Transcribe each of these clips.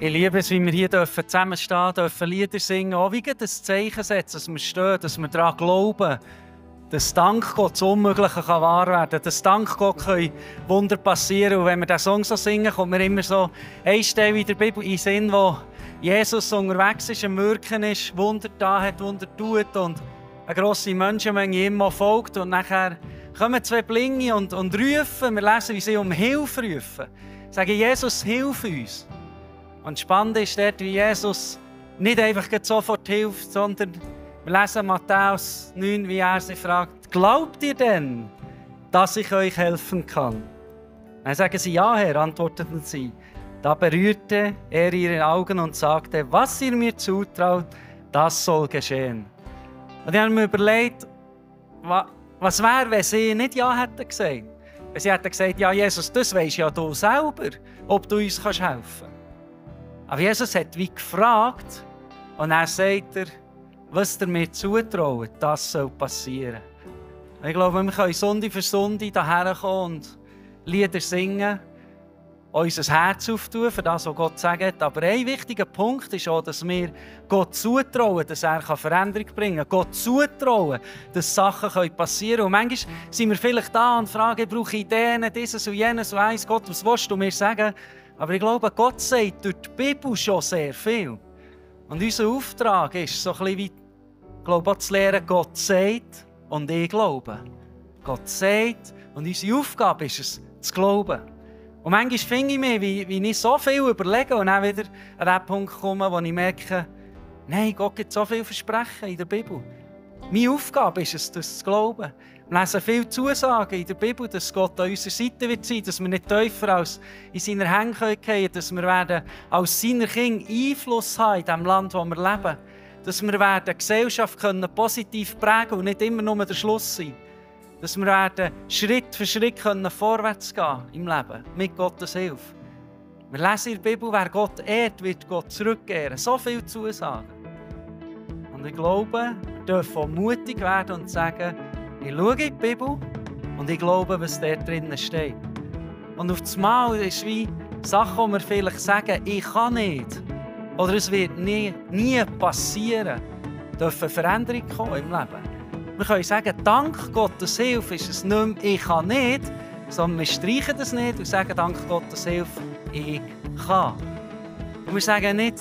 Ich liebe es, wie wir hier zusammenstehen dürfen, Lieder singen, auch wie das Zeichen setzen, dass wir stehen, dass wir daran glauben, dass dank Gott das Unmögliche wahr werden kann, dass dank Gott Wunder passieren können. Und wenn wir diesen Song so singen, kommt mir immer so eine Stelle in der Bibel in den Sinn, wo Jesus unterwegs ist, am Wirken ist, Wunder da hat, Wunder tut und eine grosse Menschenmenge ihm folgt. Und nachher kommen zwei Blinge und rufen, wir lesen, wie sie um Hilfe rufen. Sagen, Jesus, hilf uns. Und spannend ist dort, wie Jesus nicht einfach sofort hilft, sondern wir lesen Matthäus 9, wie er sie fragt, glaubt ihr denn, dass ich euch helfen kann? Dann sagen sie, ja, Herr, antworteten sie. Da berührte er ihre Augen und sagte, was ihr mir zutraut, das soll geschehen. Und ich habe mir überlegt, was wäre, wenn sie nicht Ja hätten gesagt? Wenn sie hätten gesagt, ja, Jesus, das weisst ja du selber, ob du uns helfen kannst. Aber Jesus hat wie gefragt und dann sagt er, was ihr mir zutraut, das soll passieren. Und ich glaube, wir können Sonde für Sonde hierher kommen und Lieder singen, unser Herz auftun, für das, was Gott sagt. Aber ein wichtiger Punkt ist auch, dass wir Gott zutrauen, dass er Veränderung bringen kann. Gott zutrauen, dass Sachen passieren können. Und manchmal sind wir vielleicht da und fragen, ich brauche Ideen, dieses und jenes und eins. Gott, was willst du mir sagen? Aber ich glaube, Gott sagt durch die Bibel schon sehr viel. Und unser Auftrag ist so ein bisschen wie, ich glaube, auch zu lernen, Gott sagt und ich glaube. Gott sagt und unsere Aufgabe ist es, zu glauben. Und manchmal finde ich mich, wie ich so viel überlege und dann wieder an den Punkt komme, wo ich merke, nein, Gott gibt so viele Versprechen in der Bibel. Meine Aufgabe ist es, das zu glauben. Wir lesen viele Zusagen in der Bibel, dass Gott an unserer Seite wird sein, dass wir nicht tiefer als in seiner Hände fallen können, dass wir werden als seine Kinder Einfluss haben in dem Land, wo wir leben. Dass wir werden die Gesellschaft positiv prägen und nicht immer nur der Schluss sein. Dass wir werden Schritt für Schritt vorwärts gehen im Leben, mit Gottes Hilfe. Wir lesen in der Bibel, wer Gott ehrt, wird Gott zurückkehren. So viele Zusagen. Und ich glaube, wir dürfen auch mutig werden und sagen, ich schaue in die Bibel und ich glaube, was dort drinnen steht. Und auf das Mal ist es wie Sachen, die wir vielleicht sagen, ich kann nicht. Oder es wird nie passieren. Dürfen Veränderung kommen im Leben. Wir können sagen, dank Gottes Hilfe ist es nicht mehr, ich kann nicht, sondern wir streichen das nicht und sagen, dank Gottes Hilfe, ich kann. Und wir sagen nicht,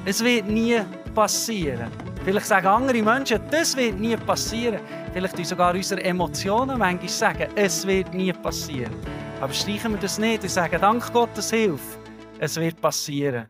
es wird nie passieren. Vielleicht sagen andere Menschen, das wird nie passieren. Vielleicht sogar unsere Emotionen manchmal sagen, es wird nie passieren. Aber streichen wir das nicht und sagen, dank Gottes Hilfe, es wird passieren.